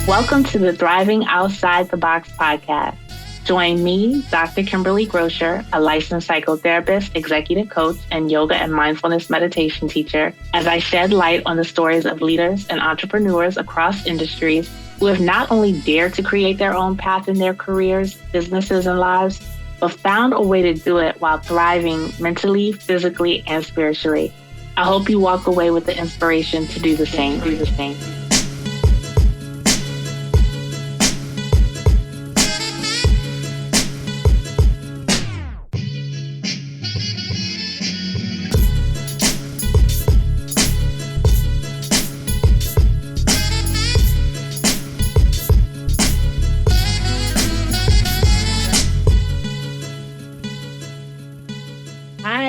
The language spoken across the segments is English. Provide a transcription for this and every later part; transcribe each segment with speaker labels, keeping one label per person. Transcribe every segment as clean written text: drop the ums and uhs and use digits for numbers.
Speaker 1: Welcome to the Thriving Outside the Box podcast. Join me, Dr. Kimberly Grocher, a licensed psychotherapist, executive coach, and yoga and mindfulness meditation teacher, as I shed light on the stories of leaders and entrepreneurs across industries who have not only dared to create their own path in their careers, businesses, and lives, but found a way to do it while thriving mentally, physically, and spiritually. I hope you walk away with the inspiration to do the same.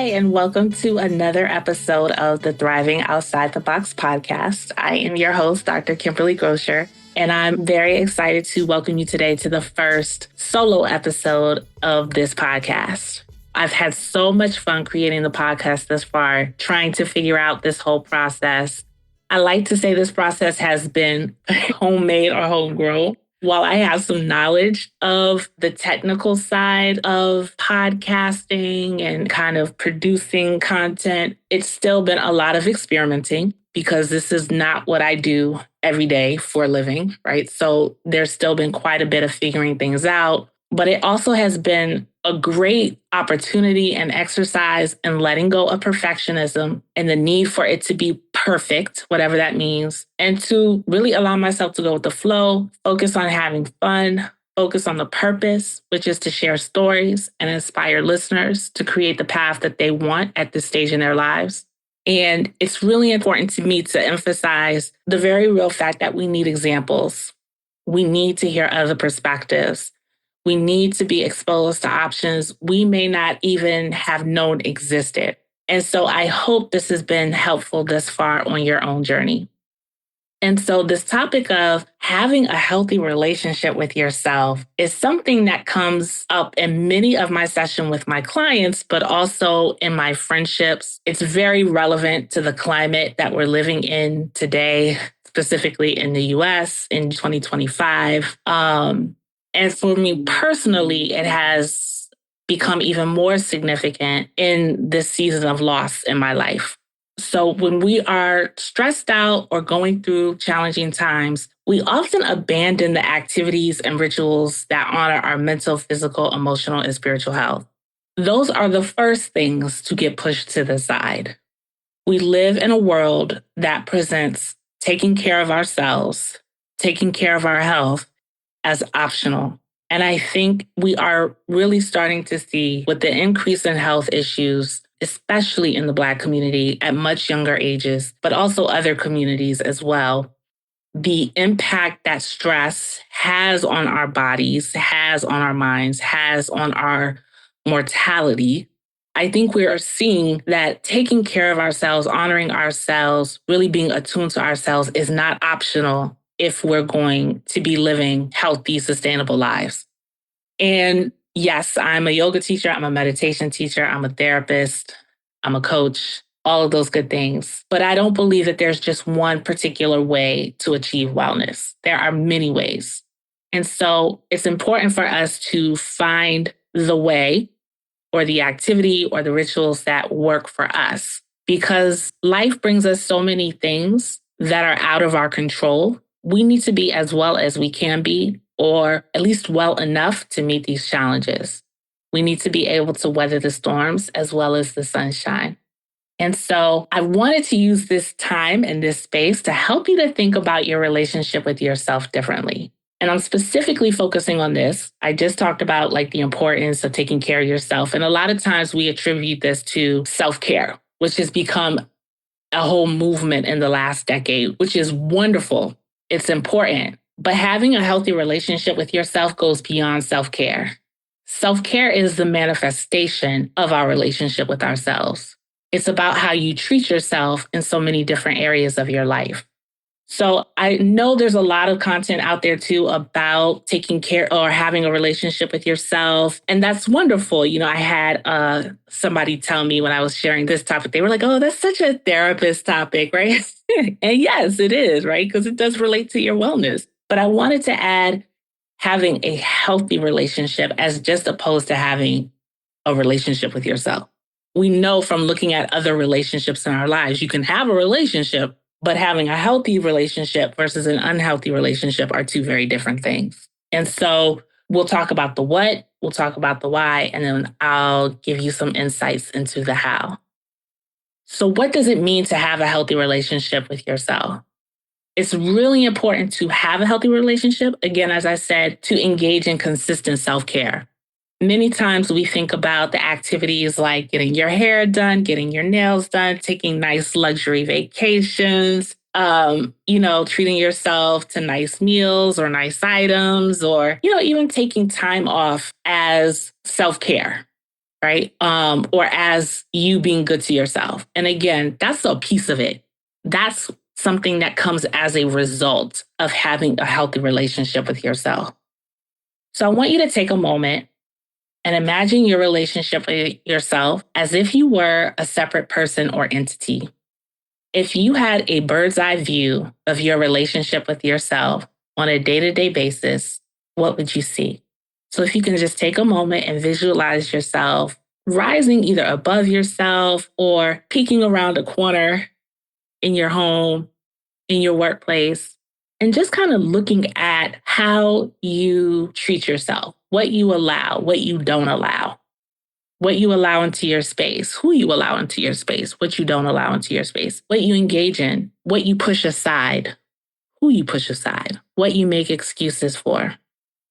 Speaker 1: And welcome to another episode of the Thriving Outside the Box podcast. I am your host, Dr. Kimberly Grocher, and I'm very excited to welcome you today to the first solo episode of this podcast. I've had so much fun creating the podcast thus far, trying to figure out this whole process. I like to say this process has been homemade or homegrown. While I have some knowledge of the technical side of podcasting and kind of producing content, it's still been a lot of experimenting because this is not what I do every day for a living, right? So there's still been quite a bit of figuring things out, but it also has been a great opportunity and exercise in letting go of perfectionism and the need for it to be perfect, whatever that means, and to really allow myself to go with the flow, focus on having fun, focus on the purpose, which is to share stories and inspire listeners to create the path that they want at this stage in their lives. And it's really important to me to emphasize the very real fact that we need examples. We need to hear other perspectives. We need to be exposed to options we may not even have known existed. And so I hope this has been helpful thus far on your own journey. And so this topic of having a healthy relationship with yourself is something that comes up in many of my sessions with my clients, but also in my friendships. It's very relevant to the climate that we're living in today, specifically in the US in 2025. And for me personally, it has become even more significant in this season of loss in my life. So when we are stressed out or going through challenging times, we often abandon the activities and rituals that honor our mental, physical, emotional, and spiritual health. Those are the first things to get pushed to the side. We live in a world that presents taking care of ourselves, taking care of our health as optional. And I think we are really starting to see with the increase in health issues, especially in the Black community at much younger ages, but also other communities as well, the impact that stress has on our bodies, has on our minds, has on our mortality. I think we are seeing that taking care of ourselves, honoring ourselves, really being attuned to ourselves is not optional if we're going to be living healthy, sustainable lives. And yes, I'm a yoga teacher, I'm a meditation teacher, I'm a therapist, I'm a coach, all of those good things. But I don't believe that there's just one particular way to achieve wellness. There are many ways. And so it's important for us to find the way or the activity or the rituals that work for us, because life brings us so many things that are out of our control. We need to be as well as we can be, or at least well enough to meet these challenges. We need to be able to weather the storms as well as the sunshine. And so I wanted to use this time and this space to help you to think about your relationship with yourself differently. And I'm specifically focusing on this. I just talked about the importance of taking care of yourself. And a lot of times we attribute this to self-care, which has become a whole movement in the last decade, which is wonderful. It's important. But having a healthy relationship with yourself goes beyond self-care. Self-care is the manifestation of our relationship with ourselves. It's about how you treat yourself in so many different areas of your life. So I know there's a lot of content out there too about taking care or having a relationship with yourself. And that's wonderful. I had somebody tell me when I was sharing this topic, they were like, oh, that's such a therapist topic, right? And yes, it is, right? Because it does relate to your wellness. But But I wanted to add having a healthy relationship as just opposed to having a relationship with yourself. We know from looking at other relationships in our lives, you can have a relationship, but having a healthy relationship versus an unhealthy relationship are two very different things. And so we'll talk about the what, we'll talk about the why, and then I'll give you some insights into the how. So what does it mean to have a healthy relationship with yourself? It's really important to have a healthy relationship, again, as I said, to engage in consistent self-care. Many times we think about the activities like getting your hair done, getting your nails done, taking nice luxury vacations, treating yourself to nice meals or nice items, or, even taking time off as self-care, right? Or as you being good to yourself. And again, that's a piece of it. That's something that comes as a result of having a healthy relationship with yourself. So I want you to take a moment and imagine your relationship with yourself as if you were a separate person or entity. If you had a bird's eye view of your relationship with yourself on a day-to-day basis, what would you see? So if you can just take a moment and visualize yourself rising either above yourself or peeking around a corner in your home, in your workplace, and just kind of looking at how you treat yourself, what you allow, what you don't allow, what you allow into your space, who you allow into your space, what you don't allow into your space, what you engage in, what you push aside, who you push aside, what you make excuses for.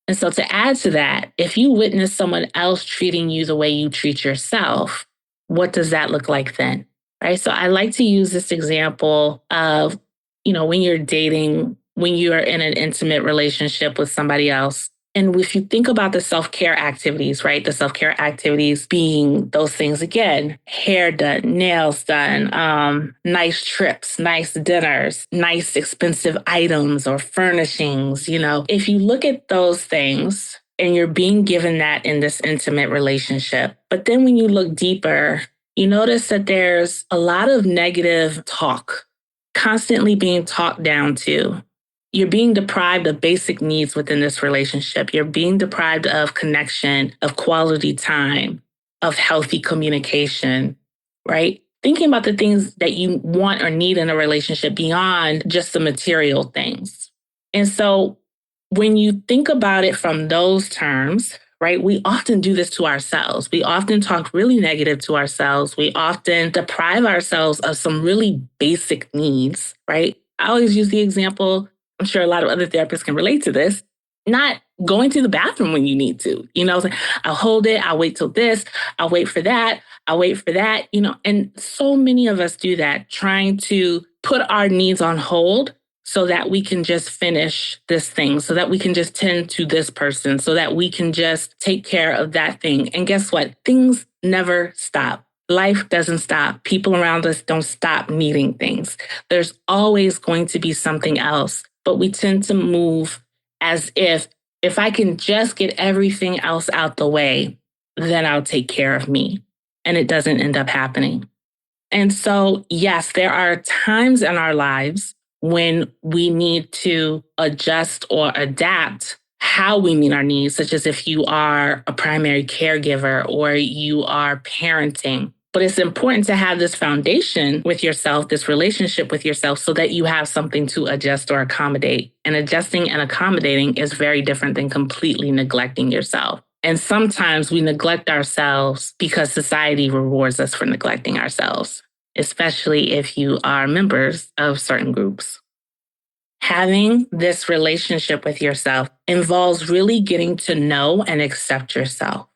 Speaker 1: And so to add to that, if you witness someone else treating you the way you treat yourself, what does that look like then? Right? So I like to use this example of, when you're dating, when you are in an intimate relationship with somebody else. And if you think about the self-care activities, right? The self-care activities being those things again, hair done, nails done, nice trips, nice dinners, nice expensive items or furnishings, If you look at those things and you're being given that in this intimate relationship, but then when you look deeper, you notice that there's a lot of negative talk constantly being talked down to. You're being deprived of basic needs within this relationship. You're being deprived of connection, of quality time, of healthy communication, right? Thinking about the things that you want or need in a relationship beyond just the material things. And so when you think about it from those terms, right, we often do this to ourselves. We often talk really negative to ourselves. We often deprive ourselves of some really basic needs, right? I always use the example, I'm sure a lot of other therapists can relate to this, not going to the bathroom when you need to. I'll hold it, I'll wait till this, I'll wait for that, and so many of us do that, trying to put our needs on hold so that we can just finish this thing, so that we can just tend to this person, so that we can just take care of that thing. And guess what? Things never stop. Life doesn't stop. People around us don't stop needing things. There's always going to be something else. But we tend to move as if I can just get everything else out the way, then I'll take care of me. And it doesn't end up happening. And so, yes, there are times in our lives when we need to adjust or adapt how we meet our needs, such as if you are a primary caregiver or you are parenting. But it's important to have this foundation with yourself, this relationship with yourself, so that you have something to adjust or accommodate. And adjusting and accommodating is very different than completely neglecting yourself. And sometimes we neglect ourselves because society rewards us for neglecting ourselves, especially if you are members of certain groups. Having this relationship with yourself involves really getting to know and accept yourself.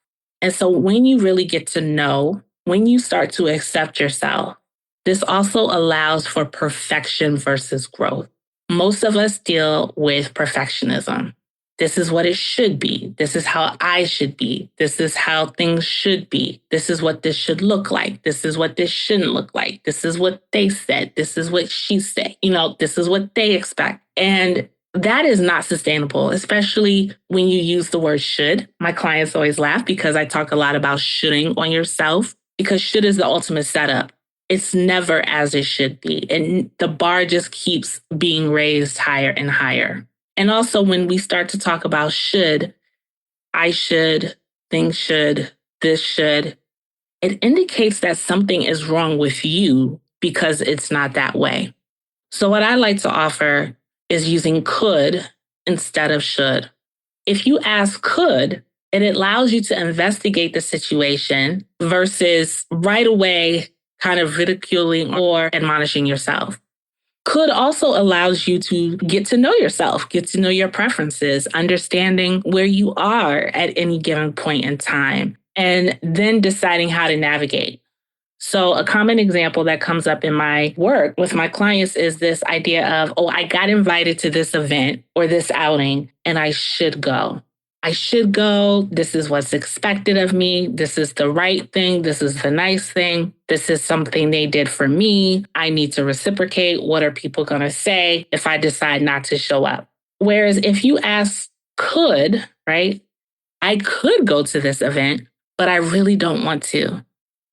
Speaker 1: And so when you really get to know, when you start to accept yourself, this also allows for perfection versus growth. Most of us deal with perfectionism. This is what it should be. This is how I should be. This is how things should be. This is what this should look like. This is what this shouldn't look like. This is what they said. This is what she said. This is what they expect. And that is not sustainable, especially when you use the word should. My clients always laugh because I talk a lot about shoulding on yourself, because should is the ultimate setup. It's never as it should be. And the bar just keeps being raised higher and higher. And also when we start to talk about should, I should, things should, this should, it indicates that something is wrong with you because it's not that way. So what I like to offer is using could instead of should. If you ask could, it allows you to investigate the situation versus right away kind of ridiculing or admonishing yourself. Could also allows you to get to know yourself, get to know your preferences, understanding where you are at any given point in time, and then deciding how to navigate. So a common example that comes up in my work with my clients is this idea of, oh, I got invited to this event or this outing and I should go. I should go. This is what's expected of me. This is the right thing. This is the nice thing. This is something they did for me. I need to reciprocate. What are people going to say if I decide not to show up? Whereas if you ask could, right? I could go to this event, but I really don't want to.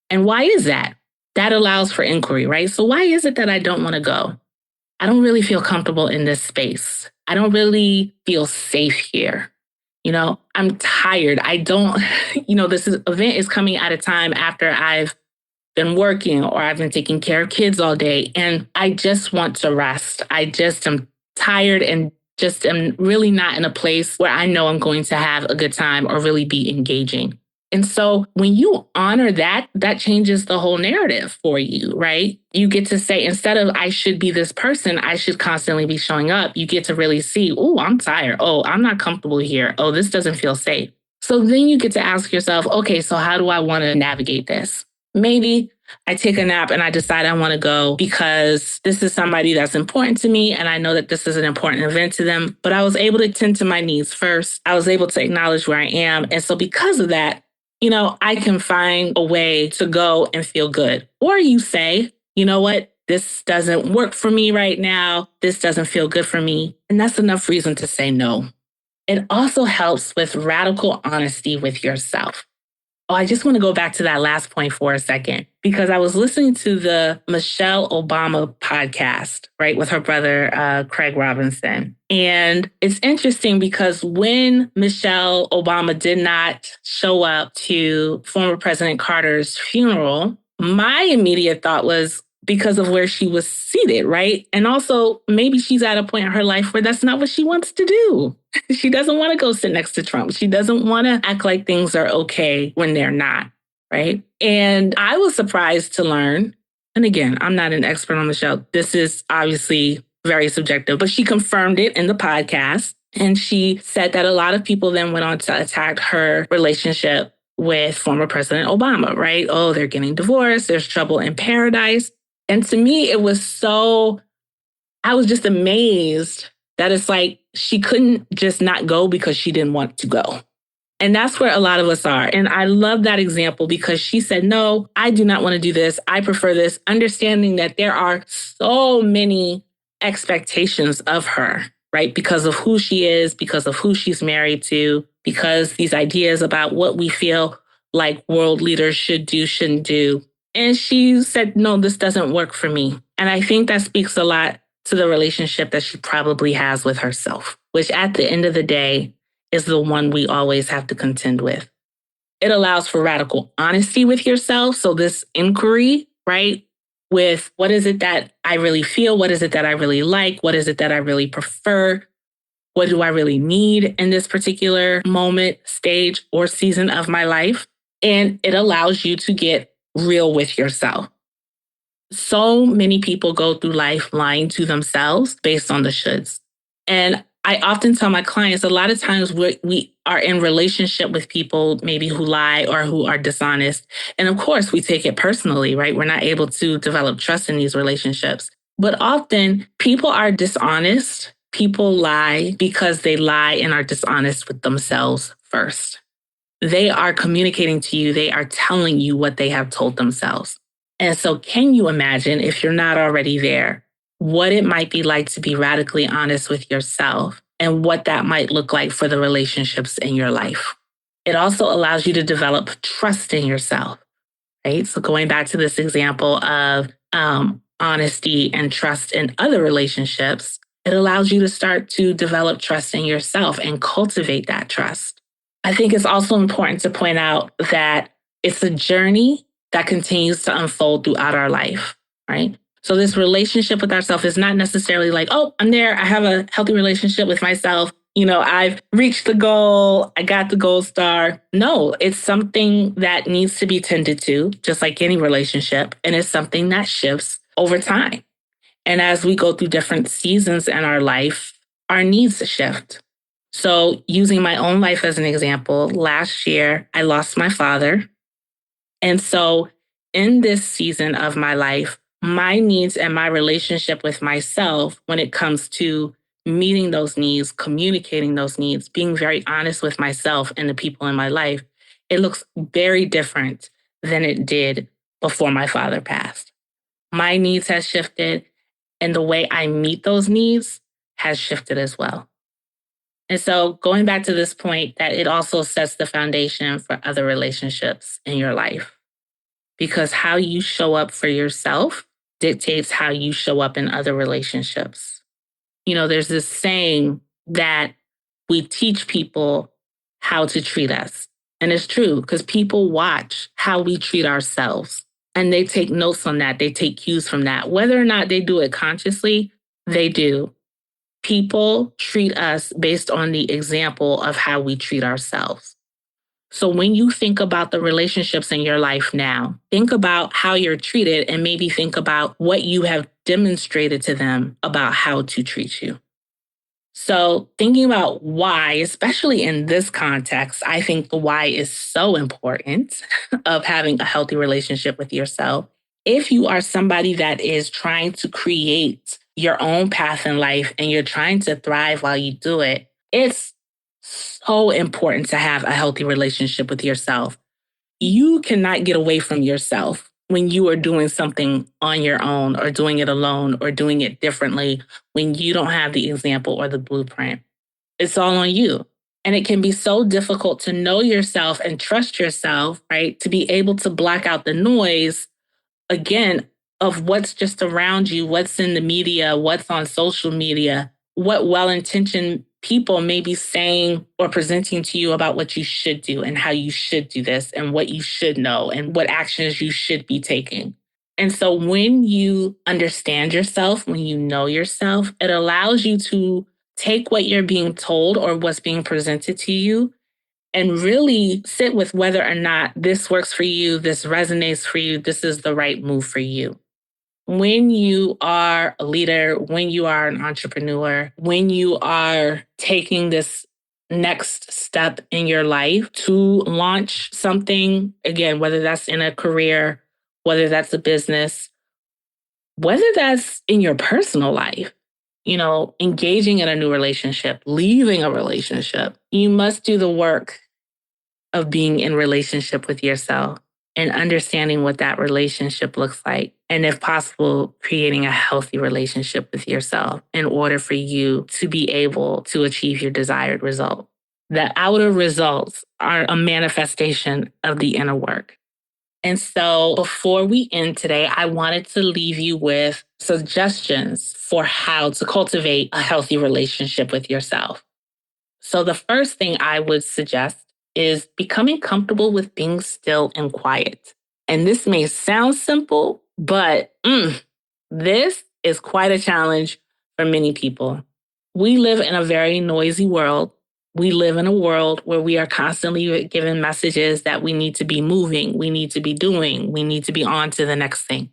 Speaker 1: And why is that? That allows for inquiry, right? So why is it that I don't want to go? I don't really feel comfortable in this space. I don't really feel safe here. I'm tired. I don't, this event is coming at a time after I've been working or I've been taking care of kids all day and I just want to rest. I just am tired and just am really not in a place where I know I'm going to have a good time or really be engaging. And so when you honor that, that changes the whole narrative for you, right? You get to say, instead of I should be this person, I should constantly be showing up. You get to really see, oh, I'm tired. Oh, I'm not comfortable here. Oh, this doesn't feel safe. So then you get to ask yourself, okay, so how do I want to navigate this? Maybe I take a nap and I decide I want to go because this is somebody that's important to me. And I know that this is an important event to them, but I was able to tend to my needs first. I was able to acknowledge where I am. And so because of that, I can find a way to go and feel good. Or you say, you know what? This doesn't work for me right now. This doesn't feel good for me. And that's enough reason to say no. It also helps with radical honesty with yourself. Oh, I just want to go back to that last point for a second, because I was listening to the Michelle Obama podcast, right, with her brother, Craig Robinson. And it's interesting because when Michelle Obama did not show up to former President Carter's funeral, my immediate thought was because of where she was seated, right? And also maybe she's at a point in her life where that's not what she wants to do. She doesn't want to go sit next to Trump. She doesn't want to act like things are okay when they're not, right? And I was surprised to learn, and again, I'm not an expert on Michelle. This is obviously very subjective, but she confirmed it in the podcast. And she said that a lot of people then went on to attack her relationship with former President Obama, right? Oh, they're getting divorced. There's trouble in paradise. And to me, I was just amazed that it's like she couldn't just not go because she didn't want to go. And that's where a lot of us are. And I love that example because she said, no, I do not want to do this. I prefer this, understanding that there are so many expectations of her, right? Because of who she is, because of who she's married to, because these ideas about what we feel like world leaders should do, shouldn't do. And she said, no, this doesn't work for me. And I think that speaks a lot to the relationship that she probably has with herself, which at the end of the day is the one we always have to contend with. It allows for radical honesty with yourself. So this inquiry, right, with what is it that I really feel? What is it that I really like? What is it that I really prefer? What do I really need in this particular moment, stage, or season of my life? And it allows you to get real with yourself. So many people go through life lying to themselves based on the shoulds. And I often tell my clients, a lot of times we are in relationship with people maybe who lie or who are dishonest. And of course, we take it personally, right? We're not able to develop trust in these relationships. But often people are dishonest. People lie because they lie and are dishonest with themselves first. They are communicating to you. They are telling you what they have told themselves. And so can you imagine, if you're not already there, what it might be like to be radically honest with yourself and what that might look like for the relationships in your life? It also allows you to develop trust in yourself, right? So going back to this example of honesty and trust in other relationships, It allows you to start to develop trust in yourself and cultivate that trust. I think it's also important to point out that it's a journey that continues to unfold throughout our life, right? So this relationship with ourselves is not necessarily like, oh, I'm there. I have a healthy relationship with myself. I've reached the goal. I got the gold star. No, it's something that needs to be tended to, just like any relationship. And it's something that shifts over time. And as we go through different seasons in our life, our needs shift. So, using my own life as an example, last year I lost my father. And so, in this season of my life, my needs and my relationship with myself, when it comes to meeting those needs, communicating those needs, being very honest with myself and the people in my life, it looks very different than it did before my father passed. My needs have shifted, and the way I meet those needs has shifted as well. And so going back to this point, that it also sets the foundation for other relationships in your life, because how you show up for yourself dictates how you show up in other relationships. There's this saying that we teach people how to treat us. And it's true, because people watch how we treat ourselves and they take notes on that. They take cues from that. Whether or not they do it consciously, they do. People treat us based on the example of how we treat ourselves. So when you think about the relationships in your life now, think about how you're treated and maybe think about what you have demonstrated to them about how to treat you. So thinking about why, especially in this context, I think the why is so important of having a healthy relationship with yourself. If you are somebody that is trying to create your own path in life and you're trying to thrive while you do it, it's so important to have a healthy relationship with yourself. You cannot get away from yourself when you are doing something on your own or doing it alone or doing it differently when you don't have the example or the blueprint. It's all on you. And it can be so difficult to know yourself and trust yourself, right? To be able to block out the noise, again, of what's just around you, what's in the media, what's on social media, what well-intentioned people may be saying or presenting to you about what you should do and how you should do this and what you should know and what actions you should be taking. And so when you understand yourself, when you know yourself, it allows you to take what you're being told or what's being presented to you and really sit with whether or not this works for you, this resonates for you, this is the right move for you. When you are a leader, when you are an entrepreneur, when you are taking this next step in your life to launch something, again, whether that's in a career, whether that's a business, whether that's in your personal life, engaging in a new relationship, leaving a relationship, you must do the work of being in relationship with yourself and understanding what that relationship looks like. And if possible, creating a healthy relationship with yourself in order for you to be able to achieve your desired result. The outer results are a manifestation of the inner work. And so before we end today, I wanted to leave you with suggestions for how to cultivate a healthy relationship with yourself. So the first thing I would suggest is becoming comfortable with being still and quiet. And this may sound simple, but this is quite a challenge for many people. We live in a very noisy world. We live in a world where we are constantly given messages that we need to be moving, we need to be doing, we need to be on to the next thing.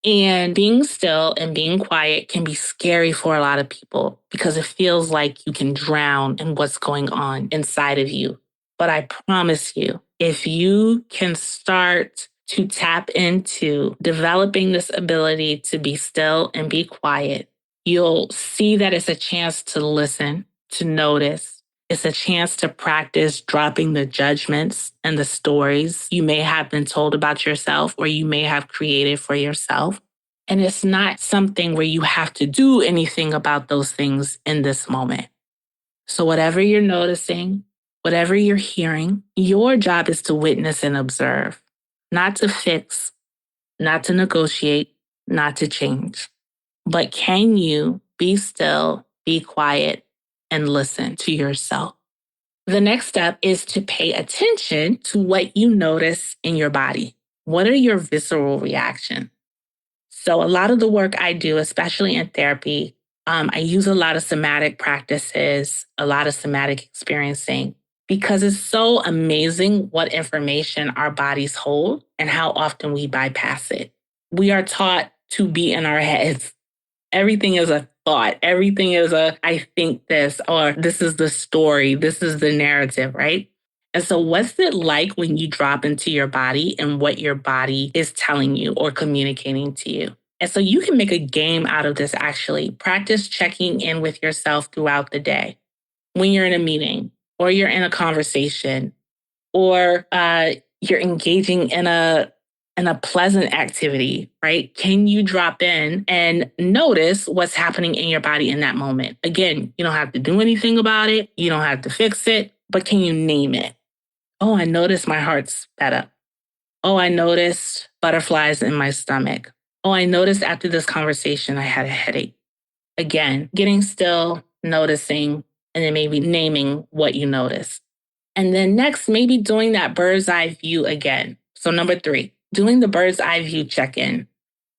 Speaker 1: And being still and being quiet can be scary for a lot of people because it feels like you can drown in what's going on inside of you. But I promise you, if you can start to tap into developing this ability to be still and be quiet, you'll see that it's a chance to listen, to notice. It's a chance to practice dropping the judgments and the stories you may have been told about yourself or you may have created for yourself. And it's not something where you have to do anything about those things in this moment. So whatever you're noticing, whatever you're hearing, your job is to witness and observe, not to fix, not to negotiate, not to change. But can you be still be quiet, and listen to yourself. The next step is to pay attention to what you notice in your body. What are your visceral reactions? So a lot of the work I do, especially in therapy, I use a lot of somatic practices, a lot of somatic experiencing, because it's so amazing what information our bodies hold and how often we bypass it. We are taught to be in our heads. Everything is a thought. Everything is I think this, or this is the story. This is the narrative, right? And so what's it like when you drop into your body and what your body is telling you or communicating to you? And so you can make a game out of this, actually. Practice checking in with yourself throughout the day. When you're in a meeting or you're in a conversation or you're engaging in a pleasant activity, right? Can you drop in and notice what's happening in your body in that moment? Again, you don't have to do anything about it. You don't have to fix it, but can you name it? Oh, I noticed my heart sped up. Oh, I noticed butterflies in my stomach. Oh, I noticed after this conversation, I had a headache. Again, getting still, noticing, and then maybe naming what you noticed. And then next, maybe doing that bird's eye view again. So number 3, doing the bird's eye view check-in.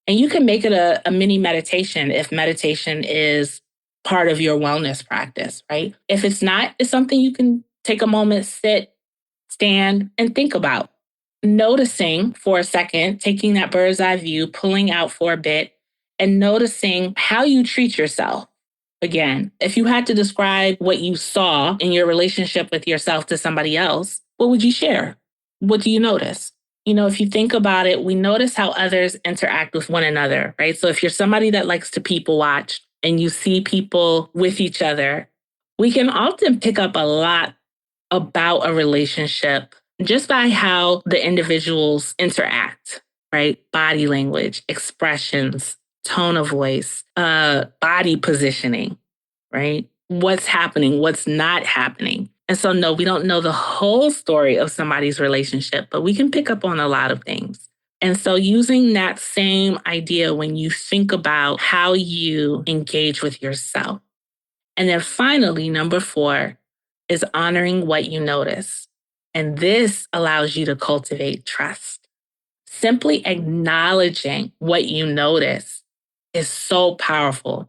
Speaker 1: And you can make it a mini meditation if meditation is part of your wellness practice, right? If it's not, it's something you can take a moment, sit, stand, and think about. Noticing for a second, taking that bird's eye view, pulling out for a bit, and noticing how you treat yourself. Again, if you had to describe what you saw in your relationship with yourself to somebody else, what would you share? What do you notice? If you think about it, we notice how others interact with one another, right? So if you're somebody that likes to people watch and you see people with each other, we can often pick up a lot about a relationship just by how the individuals interact, right? Body language, expressions, tone of voice, body positioning, right? What's happening, what's not happening. And so, no, we don't know the whole story of somebody's relationship, but we can pick up on a lot of things. And so using that same idea when you think about how you engage with yourself. And then finally, number 4 is honoring what you notice. And this allows you to cultivate trust. Simply acknowledging what you notice is so powerful.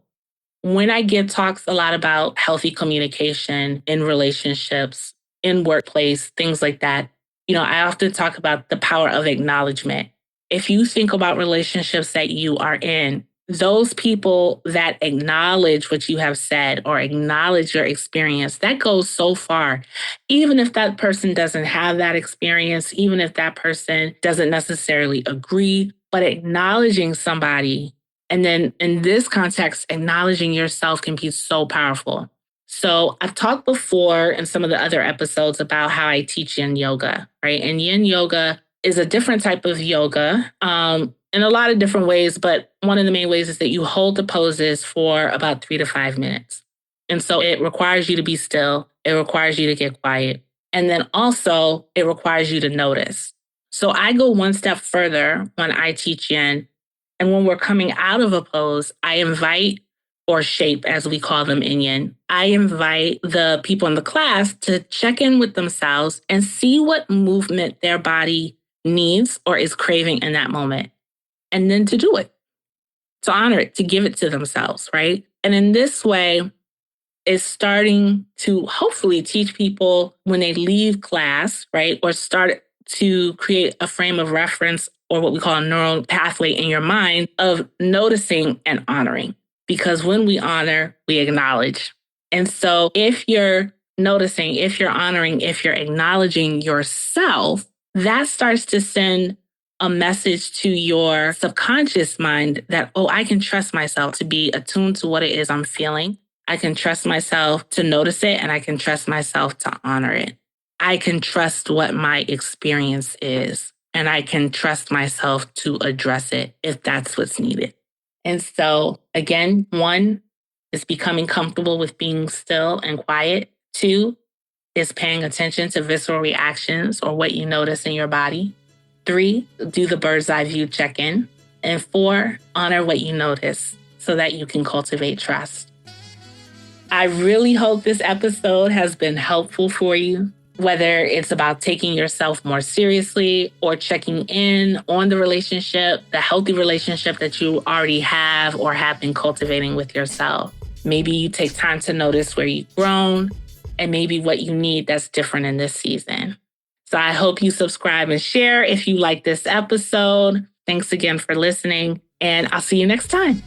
Speaker 1: When I give talks a lot about healthy communication in relationships, in workplace, things like that, I often talk about the power of acknowledgement. If you think about relationships that you are in, those people that acknowledge what you have said or acknowledge your experience, that goes so far. Even if that person doesn't have that experience, even if that person doesn't necessarily agree, but acknowledging somebody, and then in this context, acknowledging yourself can be so powerful. So I've talked before in some of the other episodes about how I teach yin yoga, right? And yin yoga is a different type of yoga in a lot of different ways, but one of the main ways is that you hold the poses for about 3 to 5 minutes. And so it requires you to be still. It requires you to get quiet. And then also it requires you to notice. So I go one step further when I teach yin. And when we're coming out of a pose, I invite, or shape as we call them in yin, I invite the people in the class to check in with themselves and see what movement their body needs or is craving in that moment. And then to do it, to honor it, to give it to themselves, right? And in this way, it's starting to hopefully teach people when they leave class, right? Or start to create a frame of reference or what we call a neural pathway in your mind of noticing and honoring. Because when we honor, we acknowledge. And so if you're noticing, if you're honoring, if you're acknowledging yourself, that starts to send a message to your subconscious mind that, oh, I can trust myself to be attuned to what it is I'm feeling. I can trust myself to notice it, and I can trust myself to honor it. I can trust what my experience is, and I can trust myself to address it if that's what's needed. And so, again, 1 is becoming comfortable with being still and quiet. 2 is paying attention to visceral reactions or what you notice in your body. 3, do the bird's eye view check-in. And 4, honor what you notice so that you can cultivate trust. I really hope this episode has been helpful for you, whether it's about taking yourself more seriously or checking in on the relationship, the healthy relationship that you already have or have been cultivating with yourself. Maybe you take time to notice where you've grown and maybe what you need that's different in this season. So I hope you subscribe and share if you like this episode. Thanks again for listening, and I'll see you next time.